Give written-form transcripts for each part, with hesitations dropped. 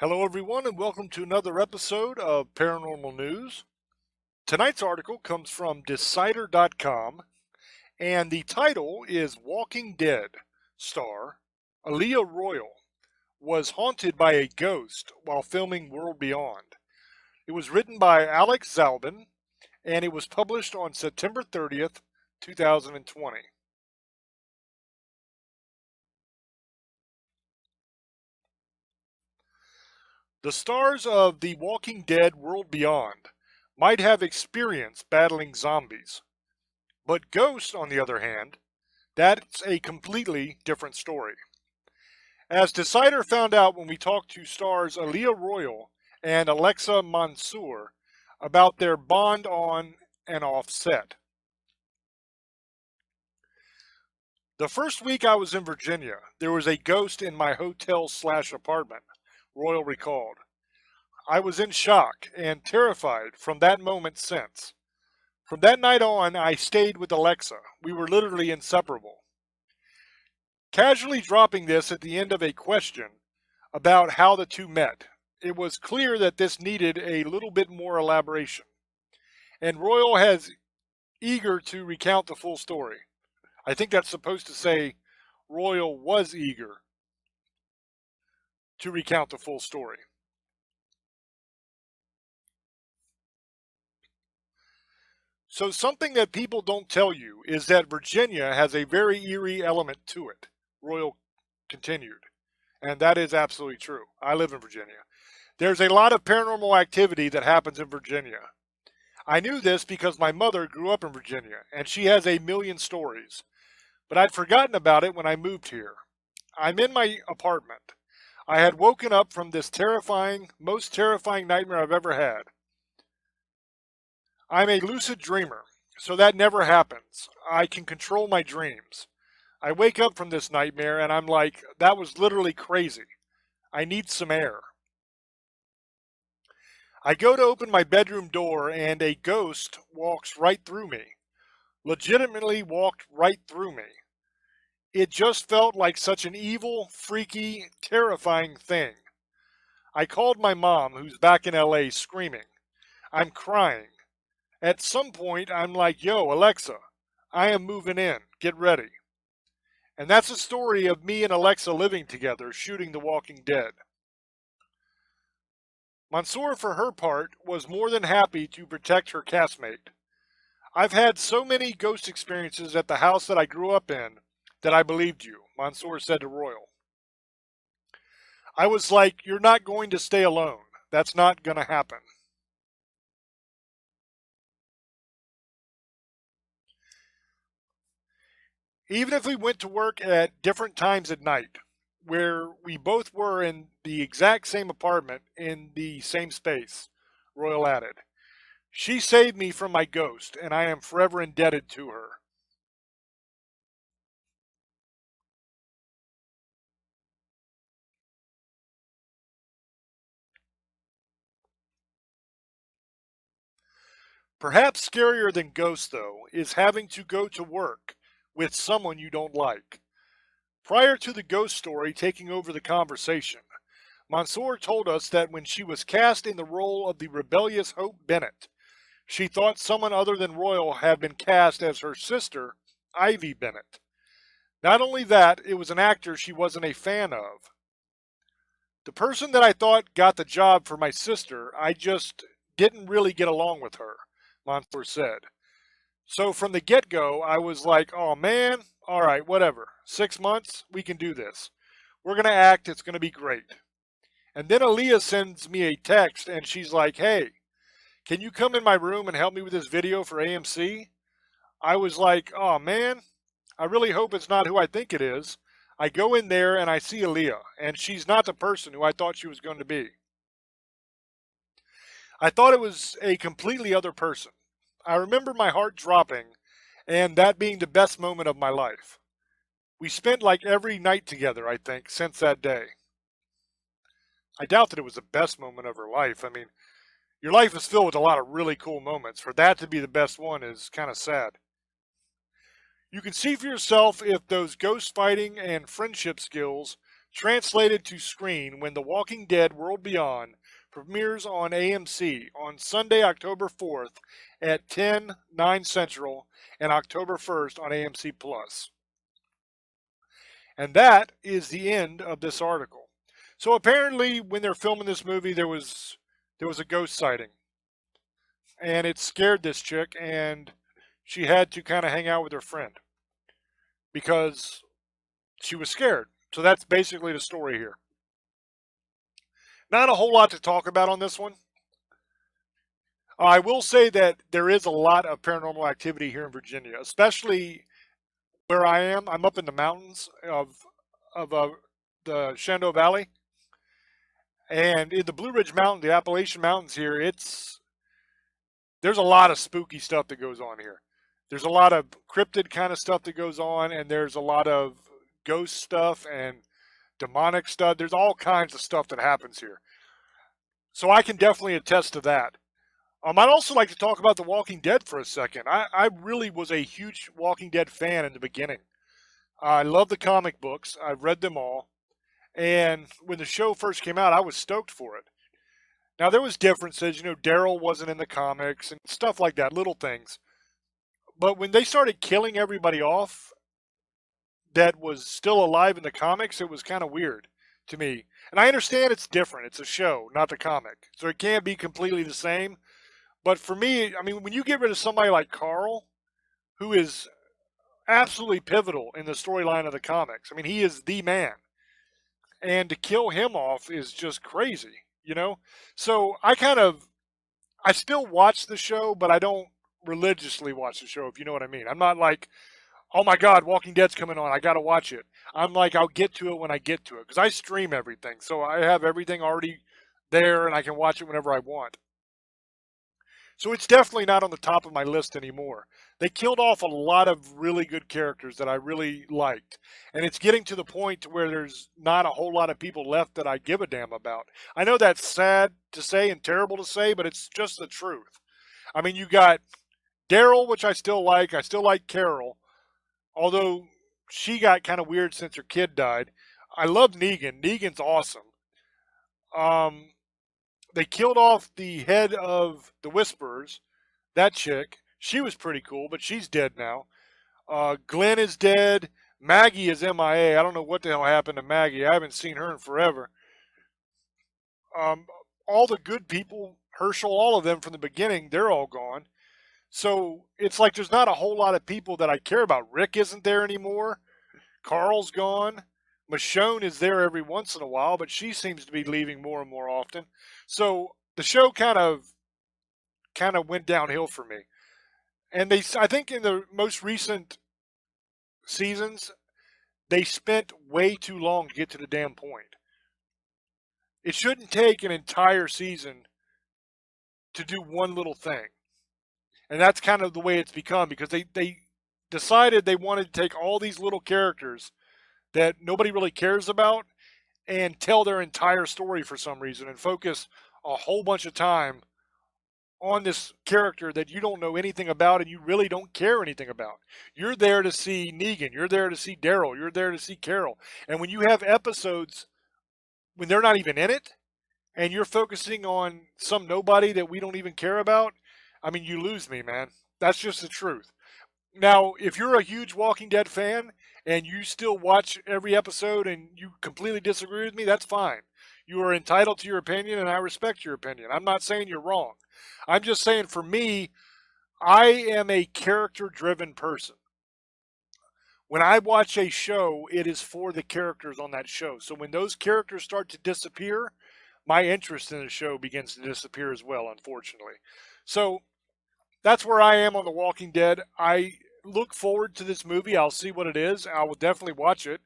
Hello, everyone, and welcome to another episode of Paranormal News. Tonight's article comes from Decider.com, and the title is Walking Dead star Aliyah Royale was haunted by a ghost while filming World Beyond. It was written by Alex Zalbin, and it was published on September 30th, 2020. The stars of The Walking Dead World Beyond might have experience battling zombies. But Ghost, on the other hand, that's a completely different story. As Decider found out when we talked to stars Aliyah Royale and Alexa Mansour about their bond on and off set. The first week I was in Virginia, there was a ghost in my hotel/apartment, Royale recalled. I was in shock and terrified from that moment since. From that night on, I stayed with Alexa. We were literally inseparable. Casually dropping this at the end of a question about how the two met, it was clear that this needed a little bit more elaboration, and Royal has eager to recount the full story. I think that's supposed to say Royal was eager to recount the full story. So something that people don't tell you is that Virginia has a very eerie element to it, Royal continued. And that is absolutely true. I live in Virginia. There's a lot of paranormal activity that happens in Virginia. I knew this because my mother grew up in Virginia, and she has a million stories. But I'd forgotten about it when I moved here. I'm in my apartment. I had woken up from this most terrifying nightmare I've ever had. I'm a lucid dreamer, so that never happens. I can control my dreams. I wake up from this nightmare and I'm like, that was literally crazy. I need some air. I go to open my bedroom door and a ghost walks right through me. Legitimately walked right through me. It just felt like such an evil, freaky, terrifying thing. I called my mom, who's back in LA, screaming. I'm crying. At some point, I'm like, yo, Alexa, I am moving in. Get ready. And that's a story of me and Alexa living together, shooting The Walking Dead. Mansour, for her part, was more than happy to protect her castmate. I've had so many ghost experiences at the house that I grew up in that I believed you, Mansour said to Royal. I was like, you're not going to stay alone. That's not going to happen. Even if we went to work at different times at night, where we both were in the exact same apartment in the same space, Royal added. She saved me from my ghost, and I am forever indebted to her. Perhaps scarier than ghosts, though, is having to go to work with someone you don't like. Prior to the ghost story taking over the conversation, Mansour told us that when she was cast in the role of the rebellious Hope Bennett, she thought someone other than Royal had been cast as her sister, Ivy Bennett. Not only that, it was an actor she wasn't a fan of. The person that I thought got the job for my sister, I just didn't really get along with her, Mansour said. So from the get go, I was like, oh man, all right, whatever. 6 months, we can do this. We're going to act, it's going to be great. And then Aaliyah sends me a text and she's like, hey, can you come in my room and help me with this video for AMC? I was like, oh man, I really hope it's not who I think it is. I go in there and I see Aaliyah, and she's not the person who I thought she was going to be. I thought it was a completely other person. I remember my heart dropping and that being the best moment of my life. We spent like every night together, I think, since that day. I doubt that it was the best moment of her life. I mean, your life is filled with a lot of really cool moments. For that to be the best one is kind of sad. You can see for yourself if those ghost fighting and friendship skills translated to screen when The Walking Dead World Beyond premieres on AMC on Sunday, October 4th at 10, 9 Central and October 1st on AMC Plus. And that is the end of this article. So apparently when they're filming this movie there was a ghost sighting. And it scared this chick and she had to kind of hang out with her friend because she was scared. So that's basically the story here. Not a whole lot to talk about on this one. I will say that there is a lot of paranormal activity here in Virginia, especially where I am. I'm up in the mountains of the Shenandoah Valley, and in the Blue Ridge Mountain, the Appalachian Mountains here, there's a lot of spooky stuff that goes on here. There's a lot of cryptid kind of stuff that goes on, and there's a lot of ghost stuff and demonic stuff. There's all kinds of stuff that happens here. So I can definitely attest to that. I'd also like to talk about The Walking Dead for a second. I really was a huge Walking Dead fan in the beginning. I love the comic books. I've read them all. And when the show first came out, I was stoked for it. Now, there was differences. Daryl wasn't in the comics and stuff like that, little things. But when they started killing everybody off that was still alive in the comics, it was kind of weird to me. And I understand it's different. It's a show, not the comic. So it can't be completely the same. But for me, I mean, when you get rid of somebody like Carl, who is absolutely pivotal in the storyline of the comics, I mean, he is the man. And to kill him off is just crazy. So I still watch the show, but I don't religiously watch the show, if you know what I mean. I'm not like, oh my God, Walking Dead's coming on, I gotta watch it. I'm like, I'll get to it when I get to it, because I stream everything. So I have everything already there, and I can watch it whenever I want. So it's definitely not on the top of my list anymore. They killed off a lot of really good characters that I really liked. And it's getting to the point to where there's not a whole lot of people left that I give a damn about. I know that's sad to say and terrible to say, but it's just the truth. I mean, you got Daryl, which I still like. I still like Carol, although she got kind of weird since her kid died. I love Negan. Negan's awesome. Um, they killed off the head of the Whisperers, that chick. She was pretty cool, but she's dead now. Glenn is dead. Maggie is MIA. I don't know what the hell happened to Maggie. I haven't seen her in forever. Um, all the good people, Herschel, all of them from the beginning, they're all gone. So it's like there's not a whole lot of people that I care about. Rick isn't there anymore. Carl's gone. Michonne is there every once in a while, but she seems to be leaving more and more often. So the show kind of went downhill for me. And I think in the most recent seasons, they spent way too long to get to the damn point. It shouldn't take an entire season to do one little thing. And that's kind of the way it's become, because they decided they wanted to take all these little characters that nobody really cares about and tell their entire story for some reason and focus a whole bunch of time on this character that you don't know anything about and you really don't care anything about. You're there to see Negan. You're there to see Daryl. You're there to see Carol. And when you have episodes when they're not even in it and you're focusing on some nobody that we don't even care about, I mean, you lose me, man. That's just the truth. Now, if you're a huge Walking Dead fan and you still watch every episode and you completely disagree with me, that's fine. You are entitled to your opinion and I respect your opinion. I'm not saying you're wrong. I'm just saying for me, I am a character-driven person. When I watch a show, it is for the characters on that show. So when those characters start to disappear, my interest in the show begins to disappear as well, unfortunately. So that's where I am on The Walking Dead. I look forward to this movie. I'll see what it is. I will definitely watch it.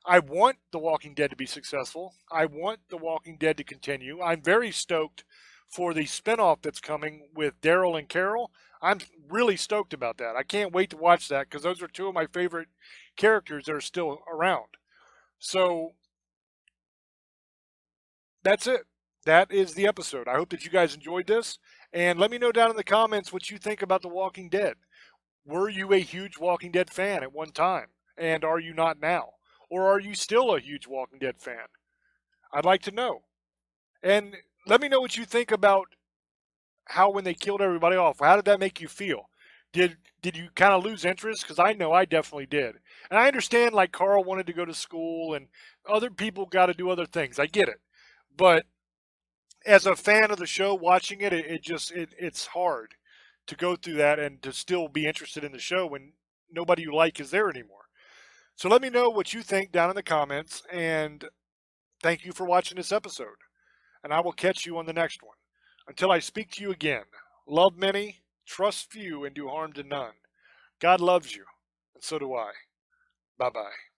I want The Walking Dead to be successful. I want The Walking Dead to continue. I'm very stoked for the spinoff that's coming with Daryl and Carol. I'm really stoked about that. I can't wait to watch that because those are two of my favorite characters that are still around. So that's it. That is the episode. I hope that you guys enjoyed this. And let me know down in the comments what you think about The Walking Dead. Were you a huge Walking Dead fan at one time? And are you not now? Or are you still a huge Walking Dead fan? I'd like to know. And let me know what you think about how when they killed everybody off, how did that make you feel? Did you kind of lose interest? Because I know I definitely did. And I understand like Carl wanted to go to school and other people got to do other things. I get it. But as a fan of the show, watching it, it's hard to go through that and to still be interested in the show when nobody you like is there anymore. So let me know what you think down in the comments, and thank you for watching this episode. And I will catch you on the next one. Until I speak to you again, love many, trust few, and do harm to none. God loves you, and so do I. Bye bye.